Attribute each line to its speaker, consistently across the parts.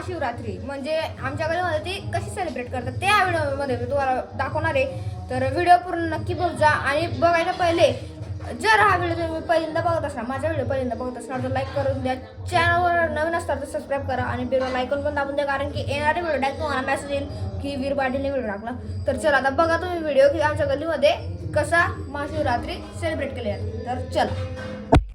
Speaker 1: महाशिवरात्री म्हणजे आमच्या गलीमध्ये ती कशी सेलिब्रेट करतात ते या व्हिडिओमध्ये मी तुम्हाला दाखवणार आहे। तर व्हिडिओ पूर्ण नक्की बघा आणि बघायला पहिले जर हा व्हिडिओ तुम्ही पहिल्यांदा बघत असणार, माझा व्हिडिओ पहिल्यांदा बघत असणार तर लाईक करून द्या, चॅनलवर नवीन असतात तर सबस्क्राईब करा आणि बेल आयकॉन पण दाबून द्या, कारण की येणारे व्हिडिओ डायरेक्ट तुम्हाला मेसेज येईल की वीर पाटीलने व्हिडिओ टाकला। तर चला आता बघा तुम्ही व्हिडिओ की आमच्या गल्लीमध्ये कसा महाशिवरात्री सेलिब्रेट केली जाते। तर चला,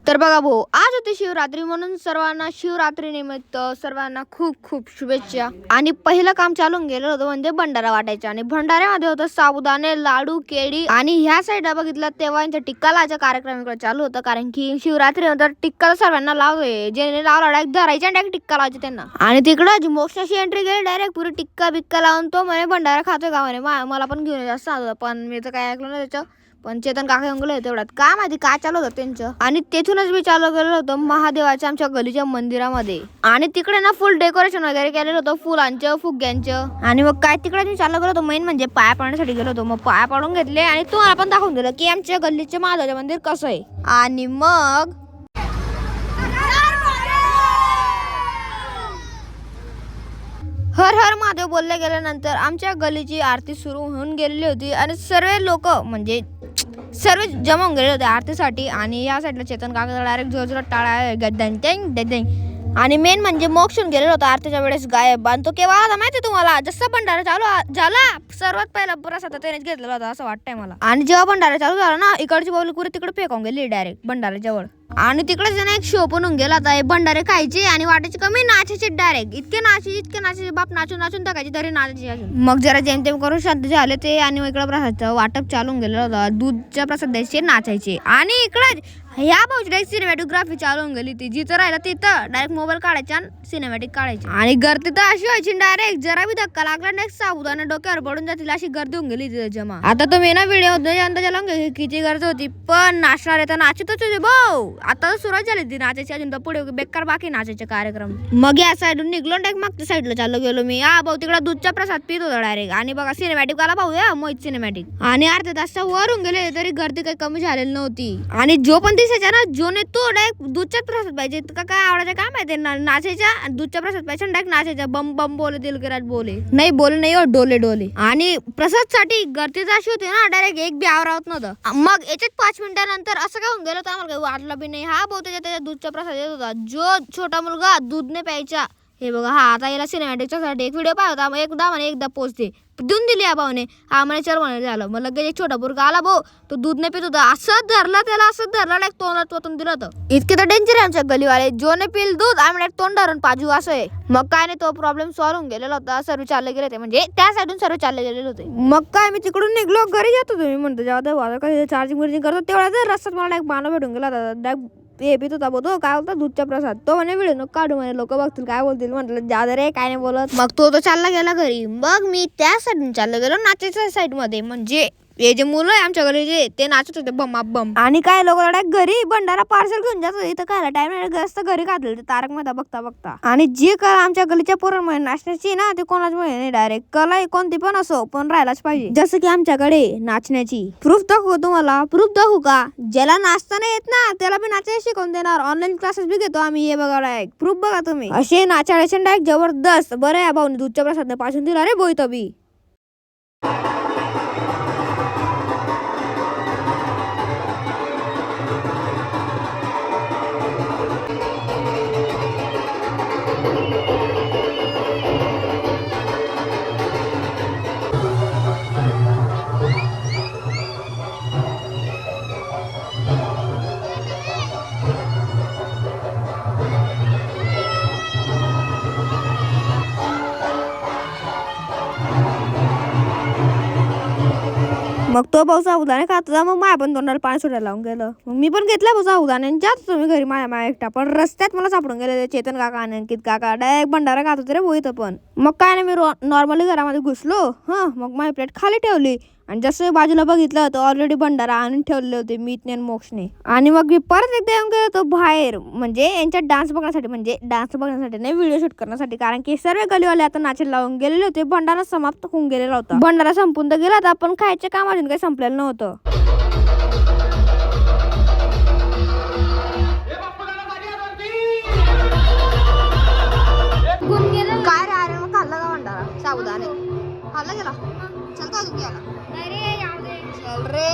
Speaker 1: तर बघा भाऊ, आज होती शिवरात्री म्हणून सर्वांना शिवरात्री निमित्त सर्वांना खूप खूप शुभेच्छा। आणि पहिलं काम चालून गेलं होतं म्हणजे भंडारा वाटायचा आणि भंडाऱ्यामध्ये होतं साबुदाणे, लाडू, केळी आणि ह्या साईडला बघितलं तेव्हा यांचा टिक्का लावायचा कार्यक्रम इकडे चालू होता, कारण की शिवरात्री नंतर टिक्का सर्वांना लावतोय, ज्याने लावला डायरेक्ट धरायचा आणि डायरेक्ट टिक्का लावायचा त्यांना। आणि तिकडं मोक्षाची एंट्री गेली, डायरेक्ट पुरी टिक्का बिक्का लावून तो म्हणे भंडारा खातोय का म्हणे, मला पण घेऊन जास्त होतं, पण मी तर काय ऐकलं ना त्याचं। पण चेतन काका येऊन गेले तेवढ्यात, काय माहिती काय चालू होतं त्यांचं। आणि तेथूनच मी चालू केलं होतं महादेवाच्या आमच्या गलीच्या मंदिरामध्ये आणि तिकडे ना फुल डेकोरेशन वगैरे केलेलं होतं फुलांचं, फुग्यांचं। आणि मग काय तिकडे मी चालू केलं होतं मेन म्हणजे पाया पाडण्यासाठी गेलो होतो, मग पाया पाडून घेतले आणि तुम्हाला पण दाखवून दिलं की आमच्या गल्लीचे महादेवाचे मंदिर कसं आहे। आणि मग हर हर महादेव बोलले गेल्यानंतर आमच्या गलीची आरती सुरू होऊन गेलेली होती आणि सर्व लोक म्हणजे सर्व जमा होऊन गेले होते आरतीसाठी। आणि या साईडला चेतन काका डायरेक्ट जोरजोरात टाळ्या गद्दांग आणि मेन म्हणजे मोक्ष होऊन गेलेला होता आरतीच्या वेळेस गायब। आणि तो केव्हा आला माहिती तुम्हाला, जसं भंडारा चालू झाला सर्वात पहिला प्रसाद त्यानेच घेतलेला होता असं वाटतंय मला। आणि जेव्हा भंडारा चालू झाला ना, इकडची बाहुली पुरी तिकडे फेकून गेली डायरेक्ट भंडारा जवळ। आणि तिकडे जण एक शो पण होऊन गेला होता, भंडारे खायचे आणि वाटायचे कमी, नाचायचे डायरेक्ट, इतके नाचायचे बाप, नाचून नाचून टाकायचे तरी नाचायचे अजून। मग जरा जेमतेम करून शांत झाले ते आणि इकडे प्रसादचं वाटप चालून गेलेलं होतं, दूधच्या प्रसाद द्यायचे, नाचायचे। आणि इकडे ह्या भाऊची डायरेक्ट सिनेमॅटोग्राफी चालू होऊन गेली, ती जिथं राहिलं तिथं डायरेक्ट मोबाईल काढायचा आणि सिनेमॅटिक काढायची। आणि गर्दी तर अशी व्हायची डायरेक्ट, जरा बी धक्का लागला डायरेक्ट साबुदाणा डोक्यावर पडून जातील अशी गर्दी होऊन गेली तिथे जमा। आता तुम्ही ना व्हिडिओ अंदाजा लावून किती गर्दी होती, पण नाचणार तर नाचतच होते भाऊ। आता सुरुवात झाली ती नाचायची, अजून तर पुढे बेकार बाकी नाचायचे कार्यक्रम। मग या साईडून निघलो डायरेक्ट मागच्या साईडला चाललो गेलो मी। भाऊ तिकडे दूधचा प्रसाद पित होता डायरेक्ट। आणि बघा सिनेमॅटिक आला भाऊ, या मोहित सिनेमॅटिक। आणि अर्ध्या तास वरून गेले तरी गर्दी काही कमी झालेली नव्हती। आणि जो पण दिसायचा ना, जोने तो डायरेक्ट दूधचा प्रसाद पाहिजे का काय आवडायचं काय माहिती, नाचायच्या दूधचा प्रसाद पाहिजे डायरेक्ट नाचायचा, बम बम बोले दिलगिराज बोले नाही हो, डोले डोले। आणि प्रसाद साठी गर्दी अशी होती ना, डायरेक्ट एक बी आवरावत नव्हतं। मग याच्यात 5 मिनिटानंतर असं काय होऊन गेलं तर आम्हाला काही वाटलं बी नाही। हा भाऊ त्याच्या दूधचा प्रसाद येत होता, जो छोटा मुलगा दूध नाही प्यायचा, हे बघा हा आता याला सिनेमॅटिकच्या साठी एक व्हिडिओ पाहिला होता, एकदा पोचते देऊन दिली या भाऊने, हा म्हणे चल म्हणे झालं। मग लगेच एक छोटा पोरगा आला भाऊ, तो दूध नाही पित होता, असं धरला त्याला, असं धरला डायरेक्ट तोंडात वतून दिलं होतं। इतके तर डेंजर आहे आमच्या गलीवाले, जो ने पिल दूध आम्ही डायरेक्ट तोंड धरून पाजू असं आहे। मग काय नाही, तो प्रॉब्लेम सॉल्व्ह होऊन गेलेला होता, सर्व चालले गेले होते, म्हणजे त्या साईडून सर्व चालले गेलेले होते। मग काय मी तिकडून निघलो घरी जातो, तुम्ही म्हणतो जेव्हा चार्जिंग करतो तेवढा जर रस्त्यात मला एक बाणा भेटून गेला होता, हे पित होता तो काय होता दूधचा प्रसाद, तो म्हणे व्हिडिओ नको काढू म्हणे, लोक बघतील काय बोलतील, म्हटलं जाऊ रे काय नाही बोलत। मग तो चालला गेला घरी, मग मी त्या साईडून चाललं गेलो नाचायच्या साईड मध्ये, म्हणजे हे जे मुलं आहे आमच्या घरी ते नाचत होते बम बम। आणि काय लोक घरी भंडारा पार्सल घेऊन जात होते, इथं काय टाइम नाही घरी घातलं ते तारक मेहता बघता बघता। आणि जी कला आमच्या गलीच्या पोरांमध्ये नाचण्याची ना, ते कोणाच नाही, डायरेक्ट कला कोणती पण असो पण राहायलाच पाहिजे। जसं की आमच्याकडे नाचण्याची प्रूफ दाखवू तुम्हाला, प्रूफ दाखवू का, ज्याला नाचता नाही येत ना त्याला बी नाचायला शिकवून देणार, ऑनलाईन क्लासेस बी घेतो आम्ही, हे बघा डायरेक्ट प्रूफ बघा तुम्ही, असे नाचायचे डायरेक्ट जबरदस्त। बरं या भाऊने दूधच्या प्रसाद पासून दिला रे बोईत बी। मग तो भाऊ साबुदाणे खात होता, मग माझ्या पण तोंडाला पाणी सुटायला लावून गेलं। मग मी पण घेतला भाऊ साबुदाणे, जात तुम्ही घरी माझ्या एकटा, पण रस्त्यात मला सापडून गेले चेतन काका आणि अंकित काका, डायरेक्ट भंडारा खात होते रे भाऊ इथं पण। मग काय नाही, मी नॉर्मली घरामध्ये घुसलो, मग माझी प्लेट खाली ठेवली आणि जसं बाजूला बघितलं होतं ऑलरेडी भंडारा आणून ठेवले होते मीतने आणि मोक्षने। आणि मग मी परत एकदा येऊन गेलो होतो बाहेर, म्हणजे यांच्या डान्स बघण्यासाठी नाही, व्हिडिओ शूट करण्यासाठी, कारण की सर्व गलीवाले आता नाचायला लावून गेलेले होते, भंडारा समाप्त होऊन गेलेला होता। भंडारा संपून तर गेला होता, पण खायच्या काम अजून काही संपलेलं नव्हतं। काय साबुदाणे खाल्ला गेला चल का अजून गेला चल रे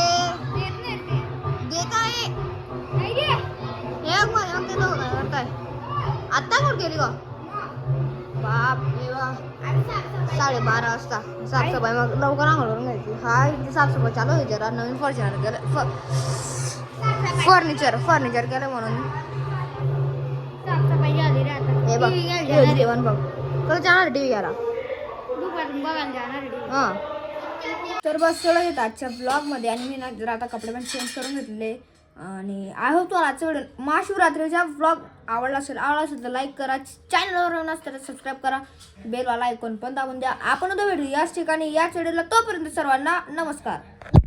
Speaker 1: देत आहे एक मध्ये मग ते दोघं करताय आत्ता कुठं गेली ग बाप रे बाप 12:30 वाजता साफसफाई मग लवकर आंघोळ करून घ्यायची हा इथे साफसफाई चालू आहे जरा नवीन फर्निचर केलं म्हणून हे बघ जेवण बघ कधी जाणार टीव्ही घ्यायला हां तर बस चला येत आजच्या ब्लॉगमध्ये आणि मी ना जरा आता कपडे पण चेंज करून घेतले आणि आय होप तुम्हाला आजचा व्हिडिओ महाशिवरात्रीचा ब्लॉग आवडला असेल तर लाईक करा चॅनलवर नसतं तर सबस्क्राईब करा बेलवाला ऐकून पण दाबून द्या आपण उद्या भेटू याच ठिकाणी याच व्हिडिओला तोपर्यंत सर्वांना नमस्कार